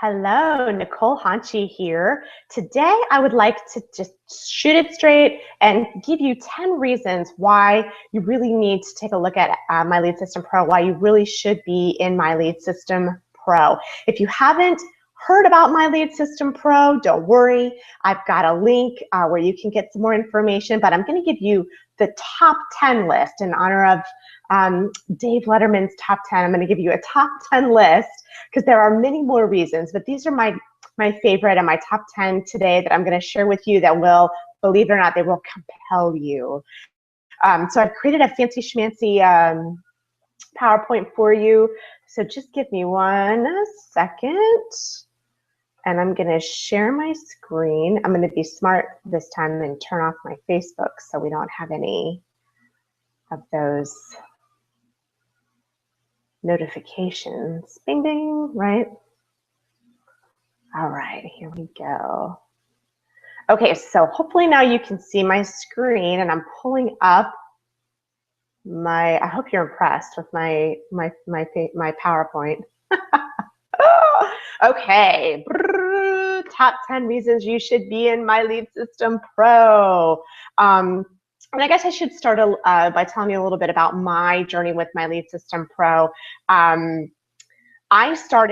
Hello, Nicole Hanchi here. Today, I would like to just shoot it straight and give you 10 reasons why you really need to take a look at My Lead System Pro, why you really should be in My Lead System Pro. If you haven't heard about My Lead System Pro, don't worry. I've got a link where you can get some more information, but I'm going to give you the top 10 list in honor of Dave Letterman's top 10. I'm going to give you a top 10 list because there are many more reasons, but these are my favorite and my top 10 today that I'm going to share with you that will, believe it or not, they will compel you. So I've created a fancy schmancy PowerPoint for you. So just give me 1 second. And I'm going to share my screen. I'm going to be smart this time and turn off my Facebook so we don't have any of those notifications. Bing, bing, right? All right, here we go. Okay, so hopefully now you can see my screen, and I'm pulling up my, I hope you're impressed with my PowerPoint. Okay, top 10 reasons you should be in My Lead System Pro. And I guess I should start by telling you a little bit about my journey with My Lead System Pro. I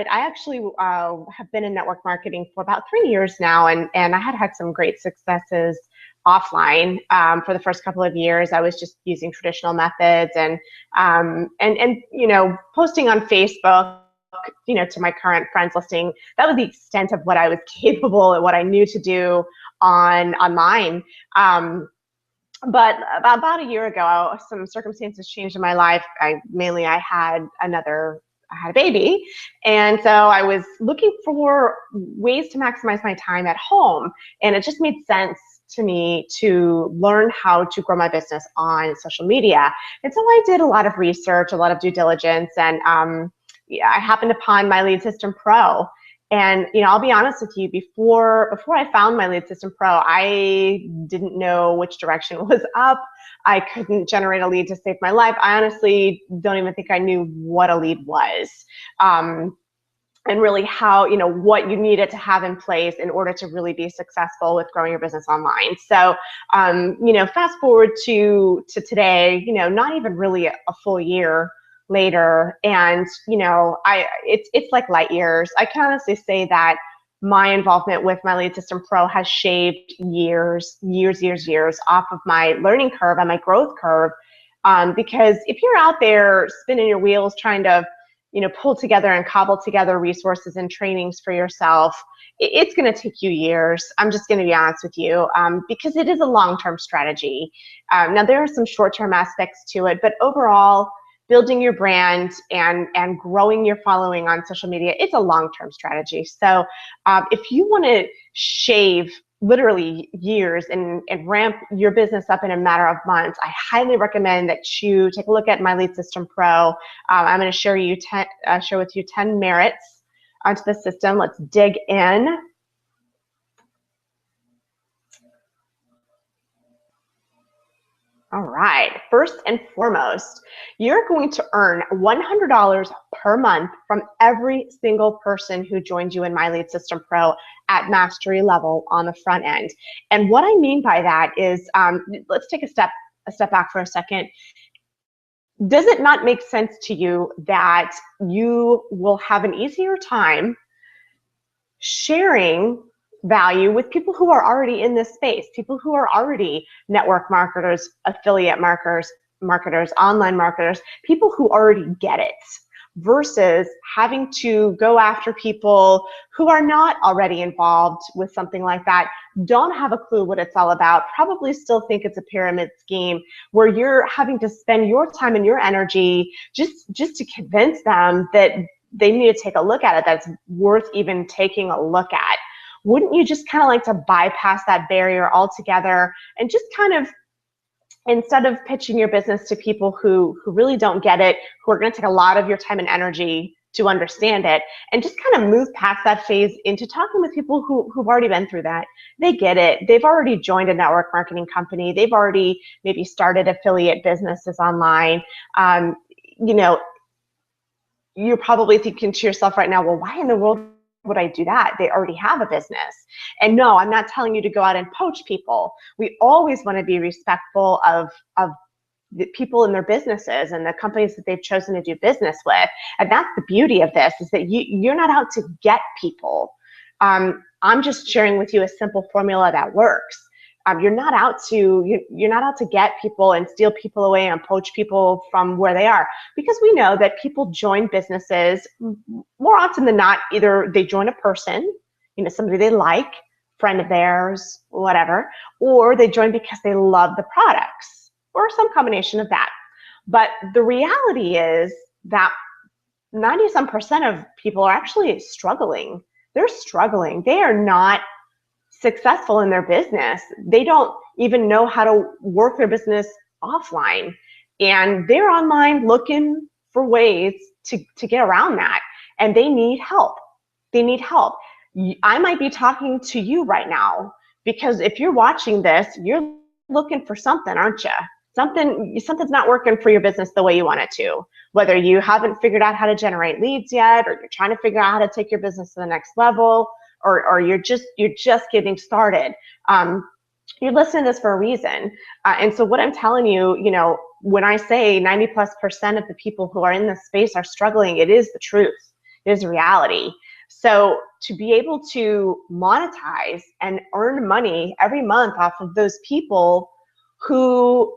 actually have been in network marketing for about 3 years now, and I had some great successes offline. For the first couple of years, I was just using traditional methods and you know, posting on Facebook, you know, to my current friends listing. That was the extent of what I was capable and what I knew to do online. But about a year ago, some circumstances changed in my life. I had a baby, and so I was looking for ways to maximize my time at home, and it just made sense to me to learn how to grow my business on social media. And so I did a lot of research, a lot of due diligence, and yeah, I happened upon My Lead System Pro. And you know, I'll be honest with you, before I found My Lead System Pro, I didn't know which direction was up. I couldn't generate a lead to save my life. I honestly don't even think I knew what a lead was, and really how, you know, what you needed to have in place in order to really be successful with growing your business online. So, you know, fast forward to today, you know, not even really a full year later, and you know, it's like light years. I can honestly say that my involvement with My Lead System Pro has shaved years off of my learning curve and my growth curve, because if you're out there spinning your wheels trying to, you know, pull together and cobble together resources and trainings for yourself, it's going to take you years. I'm just going to be honest with you, because it is a long-term strategy. Now there are some short-term aspects to it, but overall, building your brand and growing your following on social media, it's a long-term strategy. So if you want to shave literally years and ramp your business up in a matter of months, I highly recommend that you take a look at My Lead System Pro. I'm going to share with you 10 merits onto the system. Let's dig in. All right, first and foremost, you're going to earn $100 per month from every single person who joins you in My Lead System Pro at mastery level on the front end. And what I mean by that is, let's take a step back for a second. Does it not make sense to you that you will have an easier time sharing value with people who are already in this space, people who are already network marketers, affiliate marketers, online marketers, people who already get it, versus having to go after people who are not already involved with something like that, don't have a clue what it's all about, probably still think it's a pyramid scheme where you're having to spend your time and your energy just to convince them that they need to take a look at it, that's worth even taking a look at. Wouldn't you just kind of like to bypass that barrier altogether and just kind of, instead of pitching your business to people who really don't get it, who are going to take a lot of your time and energy to understand it, and just kind of move past that phase into talking with people who've already been through that? They get it. They've already joined a network marketing company. They've already maybe started affiliate businesses online. You know, you're probably thinking to yourself right now, well, why in the world would I do that? They already have a business. And no, I'm not telling you to go out and poach people. We always want to be respectful of the people in their businesses and the companies that they've chosen to do business with. And that's the beauty of this, is that you're not out to get people. I'm just sharing with you a simple formula that works. You're not out to get people and steal people away and poach people from where they are, because we know that people join businesses more often than not. Either they join a person, somebody they like, friend of theirs, whatever, or they join because they love the products, or some combination of that. But the reality is that 90-some% of people are actually struggling. They're struggling. They are not successful in their business. They don't even know how to work their business offline. And they're online looking for ways to get around that. And they need help. They need help. I might be talking to you right now because if you're watching this, you're looking for something, aren't you? Something's not working for your business the way you want it to. Whether you haven't figured out how to generate leads yet, or you're trying to figure out how to take your business to the next level, or you're just getting started. You're listening to this for a reason. And so what I'm telling you, when I say 90+% of the people who are in this space are struggling, it is the truth. It is reality. So to be able to monetize and earn money every month off of those people who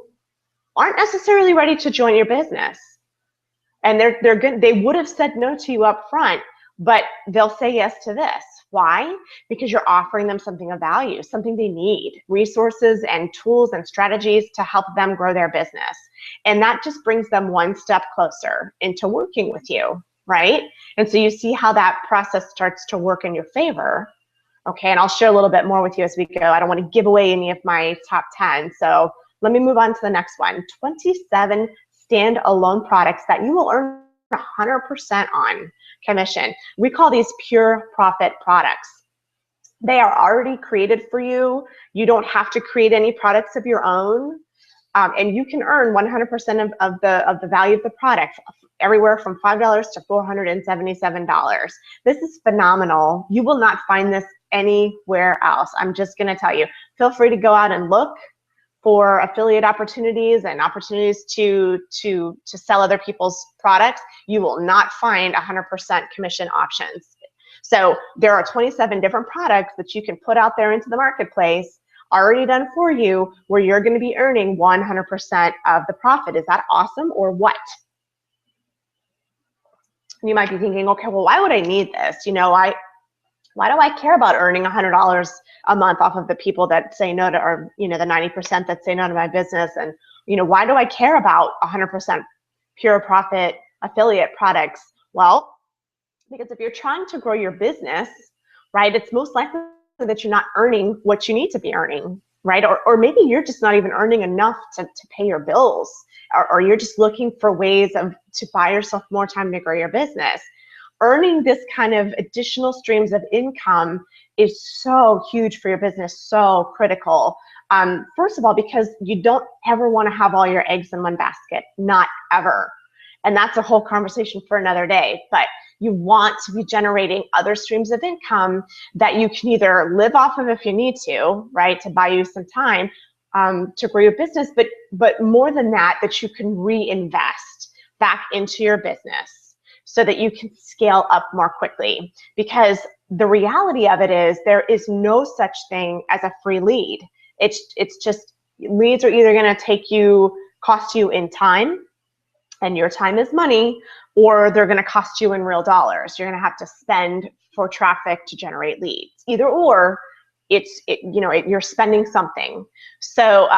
aren't necessarily ready to join your business, and they're good, they would have said no to you up front, but they'll say yes to this. Why? Because you're offering them something of value, something they need, resources and tools and strategies to help them grow their business. And that just brings them one step closer into working with you, right? And so you see how that process starts to work in your favor. Okay, and I'll share a little bit more with you as we go. I don't want to give away any of my top 10. So let me move on to the next one. 27 standalone products that you will earn 100% on commission. We call these pure profit products. They are already created for you. You don't have to create any products of your own. And you can earn 100% of the value of the product, everywhere from $5 to $477. This is phenomenal. You will not find this anywhere else. I'm just going to tell you. Feel free to go out and look for affiliate opportunities and opportunities to sell other people's products. You will not find 100% commission options. So there are 27 different products that you can put out there into the marketplace, already done for you, where you're going to be earning 100% of the profit. Is that awesome or what? You might be thinking, okay, well, why would I need this? Why do I care about earning $100 a month off of the people that say no to, or the 90% that say no to my business? And why do I care about 100% pure profit affiliate products? Well, because if you're trying to grow your business, right, it's most likely that you're not earning what you need to be earning, right? Or maybe you're just not even earning enough to pay your bills, or you're just looking for ways to buy yourself more time to grow your business. Earning this kind of additional streams of income is so huge for your business, so critical. First of all, because you don't ever want to have all your eggs in one basket, not ever. And that's a whole conversation for another day. But you want to be generating other streams of income that you can either live off of if you need to, right, to buy you some time to grow your business, but more than that, that you can reinvest back into your business, so that you can scale up more quickly. Because the reality of it is there is no such thing as a free lead. It's just, leads are either going to cost you in time, and your time is money, or they're going to cost you in real dollars. You're going to have to spend for traffic to generate leads. Either or, you're spending something. So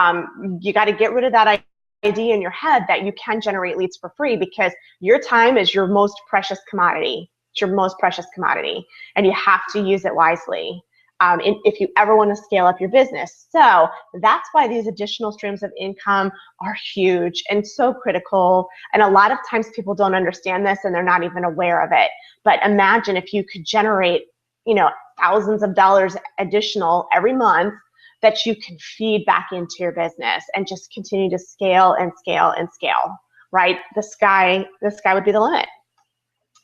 you got to get rid of that idea in your head that you can generate leads for free, because your time is your most precious commodity. It's your most precious commodity, and you have to use it wisely if you ever want to scale up your business. So that's why these additional streams of income are huge and so critical. And a lot of times people don't understand this and they're not even aware of it. But imagine if you could generate, thousands of dollars additional every month that you can feed back into your business and just continue to scale and scale and scale, right? The sky would be the limit.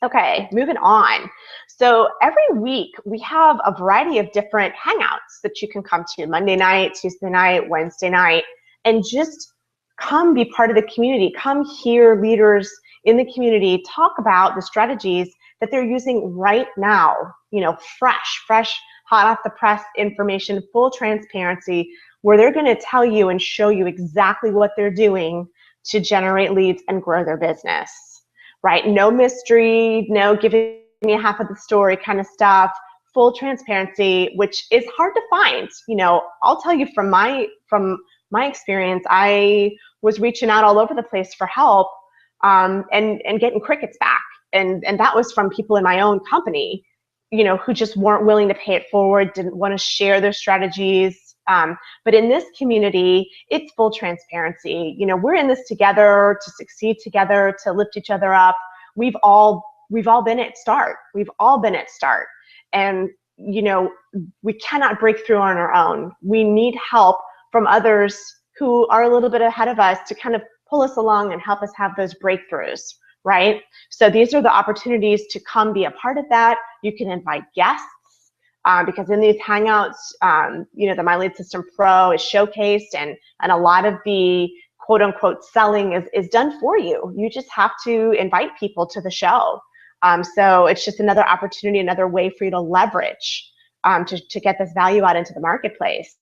Okay, moving on. So every week we have a variety of different hangouts that you can come to, Monday night, Tuesday night, Wednesday night, and just come be part of the community. Come hear leaders in the community talk about the strategies that they're using right now, fresh, hot off the press information, full transparency, where they're going to tell you and show you exactly what they're doing to generate leads and grow their business. Right? No mystery, no giving me half of the story kind of stuff, full transparency, which is hard to find. I'll tell you from my experience, I was reaching out all over the place for help and getting crickets back. And that was from people in my own company, who just weren't willing to pay it forward, didn't want to share their strategies. But in this community, it's full transparency. We're in this together to succeed together, to lift each other up. We've all been at start. We've all been at start. And, we cannot break through on our own. We need help from others who are a little bit ahead of us to kind of pull us along and help us have those breakthroughs, right? So these are the opportunities to come be a part of that. You can invite guests. Because in these hangouts, the My Lead System Pro is showcased, and a lot of the quote unquote selling is done for you. You just have to invite people to the show. So it's just another opportunity, another way for you to leverage to get this value out into the marketplace.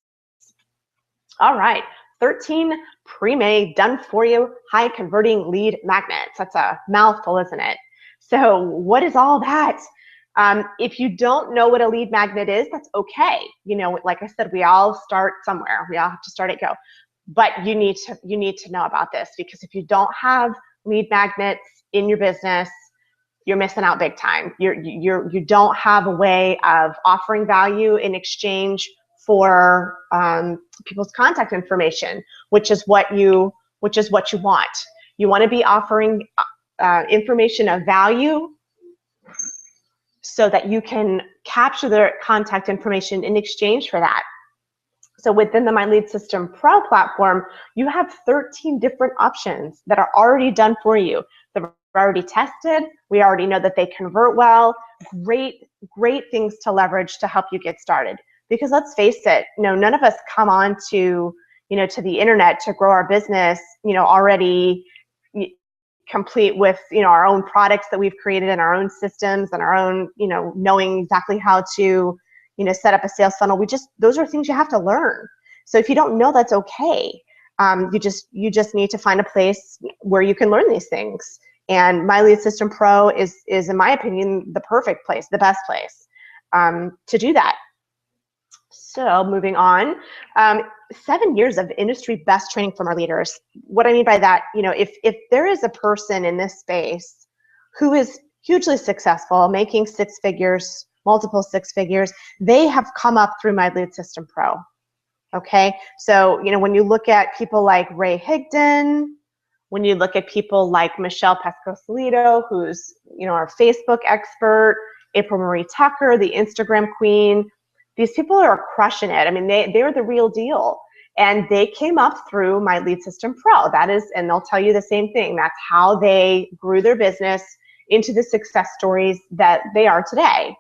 All right, 13 pre-made, done for you, high converting lead magnets. That's a mouthful, isn't it? So what is all that? If you don't know what a lead magnet is, that's okay. Like I said, we all start somewhere. We all have to start at go. But you need to know about this, because if you don't have lead magnets in your business, you're missing out big time. You don't have a way of offering value in exchange for people's contact information, which is what you want. You want to be offering information of value, so that you can capture their contact information in exchange for that. So within the My Lead System Pro platform, you have 13 different options that are already done for you. They're already tested. We already know that they convert well. Great things to leverage to help you get started. Because let's face it, none of us come on to the internet to grow our business, already complete with our own products that we've created and our own systems and our own knowing exactly how to set up a sales funnel. Those are things you have to learn. So if you don't know, that's okay. You just need to find a place where you can learn these things. And My Lead System Pro is in my opinion the perfect place, the best place to do that. So moving on, 7 years of industry best training from our leaders. What I mean by that, if there is a person in this space who is hugely successful, making six figures, multiple six figures, they have come up through My Lead System Pro. Okay, so when you look at people like Ray Higdon, when you look at people like Michelle Pasqualito, who's our Facebook expert, April Marie Tucker, the Instagram queen. These people are crushing it. I mean, they're the real deal. And they came up through My Lead System Pro. That is, and they'll tell you the same thing. That's how they grew their business into the success stories that they are today.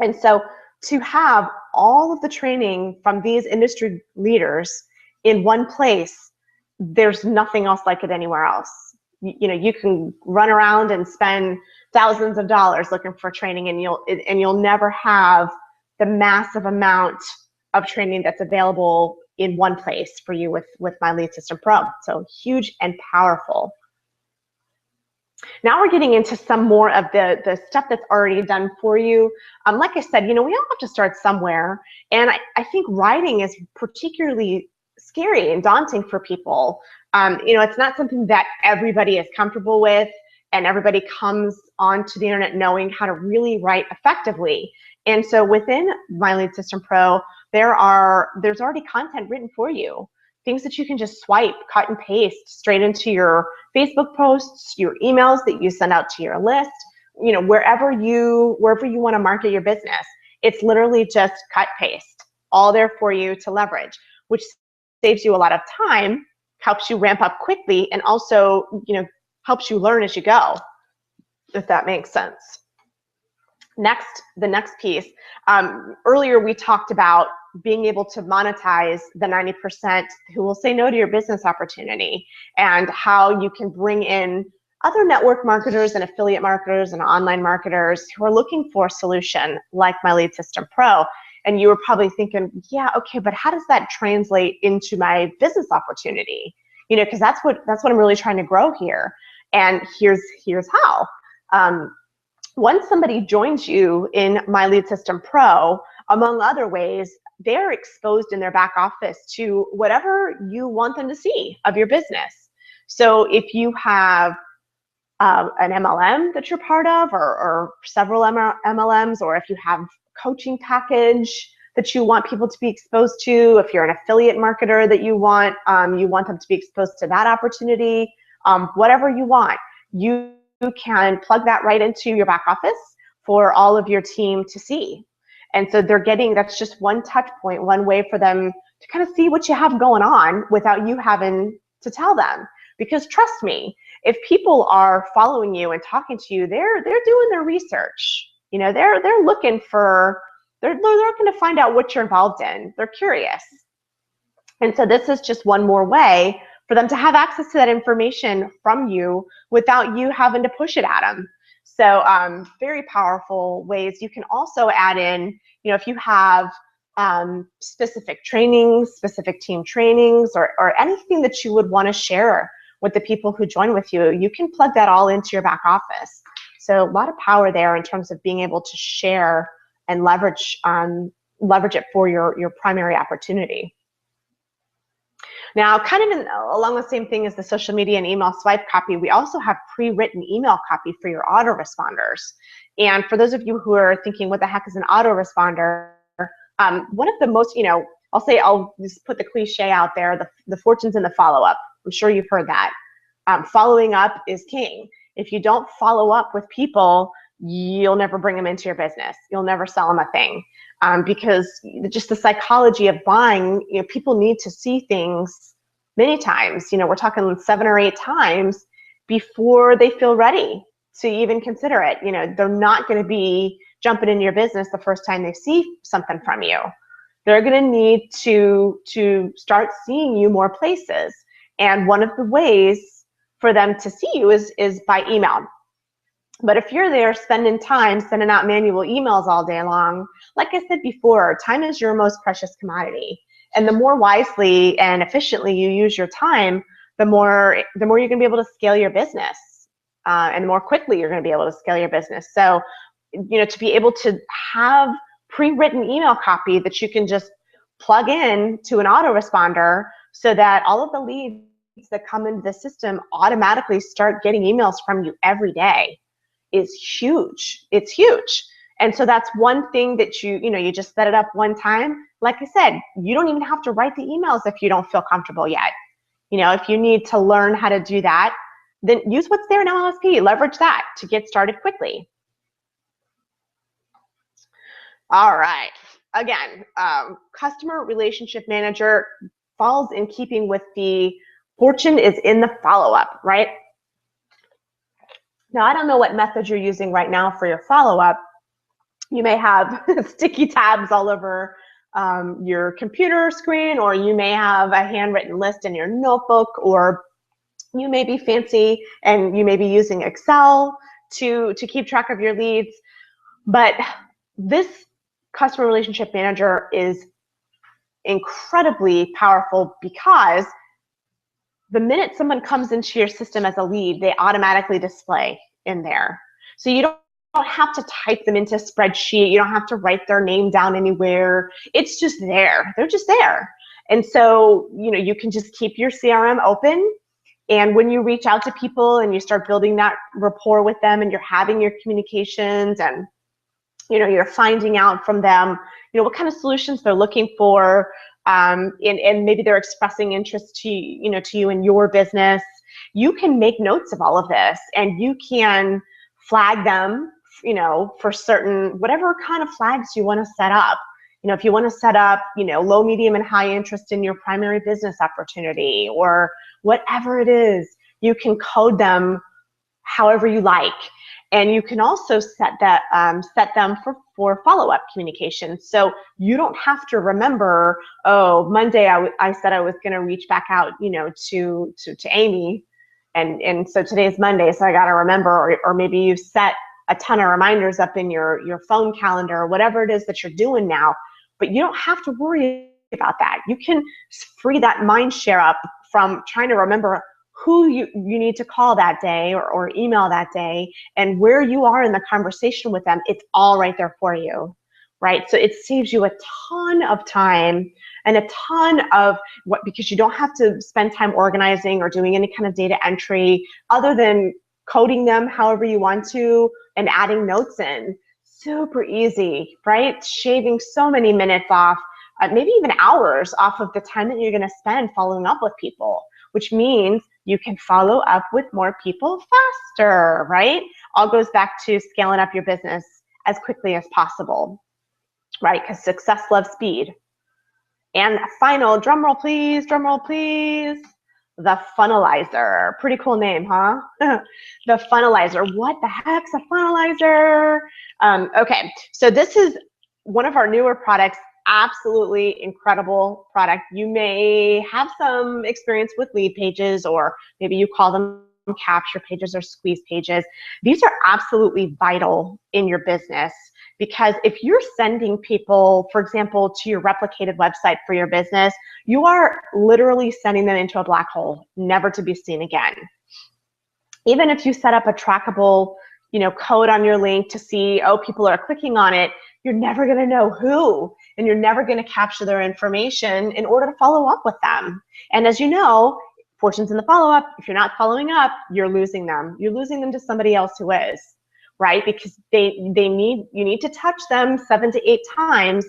And so to have all of the training from these industry leaders in one place, there's nothing else like it anywhere else. You can run around and spend thousands of dollars looking for training, and you'll never have the massive amount of training that's available in one place for you with My Lead System Pro. So huge and powerful. Now we're getting into some more of the stuff that's already done for you. Like I said, we all have to start somewhere. And I think writing is particularly scary and daunting for people. It's not something that everybody is comfortable with, and everybody comes onto the internet knowing how to really write effectively. And so within My Lead System Pro, there's already content written for you. Things that you can just swipe, cut and paste straight into your Facebook posts, your emails that you send out to your list, wherever you want to market your business. It's literally just cut, paste, all there for you to leverage, which saves you a lot of time, helps you ramp up quickly, and also, helps you learn as you go. if that makes sense. Next, the next piece. Earlier we talked about being able to monetize the 90% who will say no to your business opportunity, and how you can bring in other network marketers and affiliate marketers and online marketers who are looking for a solution like My Lead System Pro. And you were probably thinking, yeah, okay, but how does that translate into my business opportunity? You know, because that's what I'm really trying to grow here. And here's how. Once somebody joins you in My Lead System Pro, among other ways, they're exposed in their back office to whatever you want them to see of your business. So if you have an MLM that you're part of, or several MLMs, or if you have coaching package that you want people to be exposed to, if you're an affiliate marketer that you want them to be exposed to that opportunity, whatever you want, you can plug that right into your back office for all of your team to see. And so they're getting, that's just one touch point, one way for them to kind of see what you have going on without you having to tell them. Because trust me, if people are following you and talking to you, they're doing their research. You know, they're looking for, they're looking to find out what you're involved in. They're curious. And so this is just one more way for them to have access to that information from you without you having to push it at them. So very powerful ways. You can also add in, you know, if you have specific trainings, specific team trainings, or anything that you would want to share with the people who join with you, you can plug that all into your back office. So a lot of power there in terms of being able to share and leverage it for your primary opportunity. Now, kind of along the same thing as the social media and email swipe copy, we also have pre-written email copy for your autoresponders. And for those of you who are thinking, what the heck is an autoresponder? One of the most, you know, I'll just put the cliche out there, the fortune's in the follow-up. I'm sure you've heard that. Following up is king. If you don't follow up with people, you'll never bring them into your business. You'll never sell them a thing. Because just the psychology of buying, you know, people need to see things many times. You know, we're talking 7 or 8 times before they feel ready to even consider it. You know, they're not going to be jumping into your business the first time they see something from you. They're going to need to start seeing you more places. And one of the ways for them to see you is by email. But if you're there spending time sending out manual emails all day long, like I said before, time is your most precious commodity. And the more wisely and efficiently you use your time, the more you're going to be able to scale your business, and the more quickly you're going to be able to scale your business. So, you know, to be able to have pre-written email copy that you can just plug in to an autoresponder so that all of the leads that come into the system automatically start getting emails from you every day is huge. It's huge. And so that's one thing that you just set it up one time. Like I said, you don't even have to write the emails if you don't feel comfortable yet. You know, if you need to learn how to do that, then use what's there in LMSP. Leverage that to get started quickly. All right. Again, customer relationship manager falls in keeping with the fortune is in the follow-up, right? Now, I don't know what method you're using right now for your follow-up. You may have sticky tabs all over your computer screen, or you may have a handwritten list in your notebook, or you may be fancy and you may be using Excel to keep track of your leads. But this customer relationship manager is incredibly powerful because the minute someone comes into your system as a lead, they automatically display in there. So you don't have to type them into a spreadsheet. You don't have to write their name down anywhere. It's just there. They're just there. And so, you know, you can just keep your CRM open. And when you reach out to people and you start building that rapport with them and you're having your communications and, you know, you're finding out from them, you know, what kind of solutions they're looking for, and maybe they're expressing interest to you in your business, you can make notes of all of this and you can flag them, you know, for certain, whatever kind of flags you want to set up. You know, if you want to set up, you know, low, medium, and high interest in your primary business opportunity or whatever it is, you can code them however you like. And you can also set that set them for follow-up communication. So you don't have to remember, oh, Monday I said I was going to reach back out, to Amy, and so today's Monday, so I got to remember, or maybe you set a ton of reminders up in your phone calendar or whatever it is that you're doing now, but you don't have to worry about that. You can free that mind share up from trying to remember who you need to call that day or email that day, and where you are in the conversation with them. It's all right there for you, right? So it saves you a ton of time and a ton of because you don't have to spend time organizing or doing any kind of data entry other than coding them however you want to and adding notes in. Super easy, right? Shaving so many minutes off, maybe even hours off of the time that you're going to spend following up with people, which means you can follow up with more people faster, right? All goes back to scaling up your business as quickly as possible, right? Because success loves speed. And final, drum roll please, the Funnelizer. Pretty cool name, huh? The Funnelizer. What the heck's a Funnelizer? Okay, so this is one of our newer products. Absolutely incredible product. You may have some experience with lead pages, or maybe you call them capture pages or squeeze pages. These are absolutely vital in your business, because if you're sending people, for example, to your replicated website for your business, you are literally sending them into a black hole, never to be seen again. Even if you set up a trackable, code on your link to see, oh, people are clicking on it, you're never going to know who, and you're never going to capture their information in order to follow up with them. And as you know, fortune's in the follow-up. If you're not following up, you're losing them. You're losing them to somebody else who is, right? Because you need to touch them 7 to 8 times,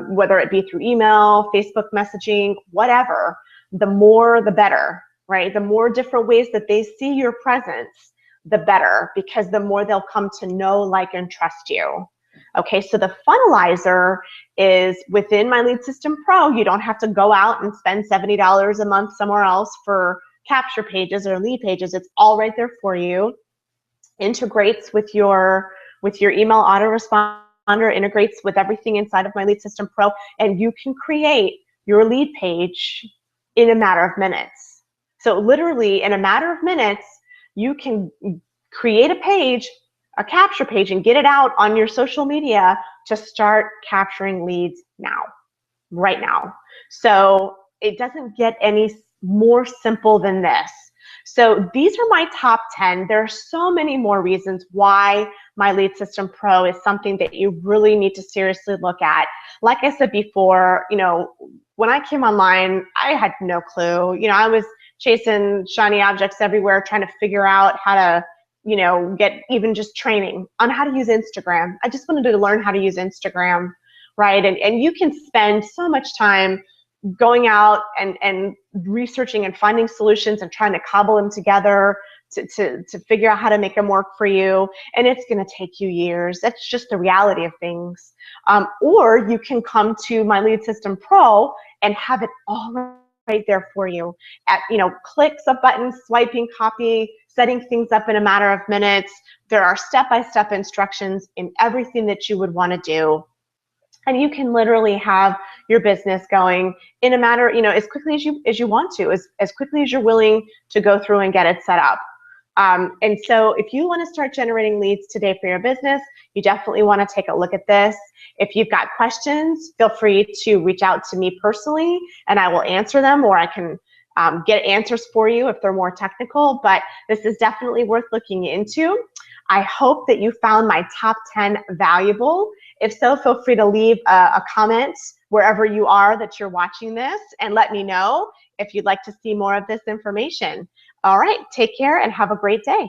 whether it be through email, Facebook messaging, whatever. The more, the better, right? The more different ways that they see your presence, the better, because the more they'll come to know, like, and trust you. Okay, so the Funnelizer is within My Lead System Pro. You don't have to go out and spend $70 a month somewhere else for capture pages or lead pages. It's all right there for you. Integrates with your email autoresponder, integrates with everything inside of My Lead System Pro, and you can create your lead page in a matter of minutes. So literally in a matter of minutes, you can create a page, a capture page, and get it out on your social media to start capturing leads now, right now. So it doesn't get any more simple than this. So these are my top 10. There are so many more reasons why My Lead System Pro is something that you really need to seriously look at. Like I said before, when I came online, I had no clue. I was chasing shiny objects everywhere, trying to figure out how to, get even just training on how to use Instagram. I just wanted to learn how to use Instagram, right? And you can spend so much time going out and researching and finding solutions and trying to cobble them together to figure out how to make them work for you. And it's going to take you years. That's just the reality of things. Or you can come to My Lead System Pro and have it all right there for you at, clicks of buttons, swiping, copy, setting things up in a matter of minutes. There are step-by-step instructions in everything that you would want to do. And you can literally have your business going in a matter, as quickly as you want to, as quickly as you're willing to go through and get it set up. And so if you want to start generating leads today for your business, you definitely want to take a look at this. If you've got questions, feel free to reach out to me personally and I will answer them, or I can get answers for you if they're more technical, but this is definitely worth looking into. I hope that you found my top 10 valuable. If so, feel free to leave a comment wherever you are that you're watching this and let me know if you'd like to see more of this information. All right, take care and have a great day.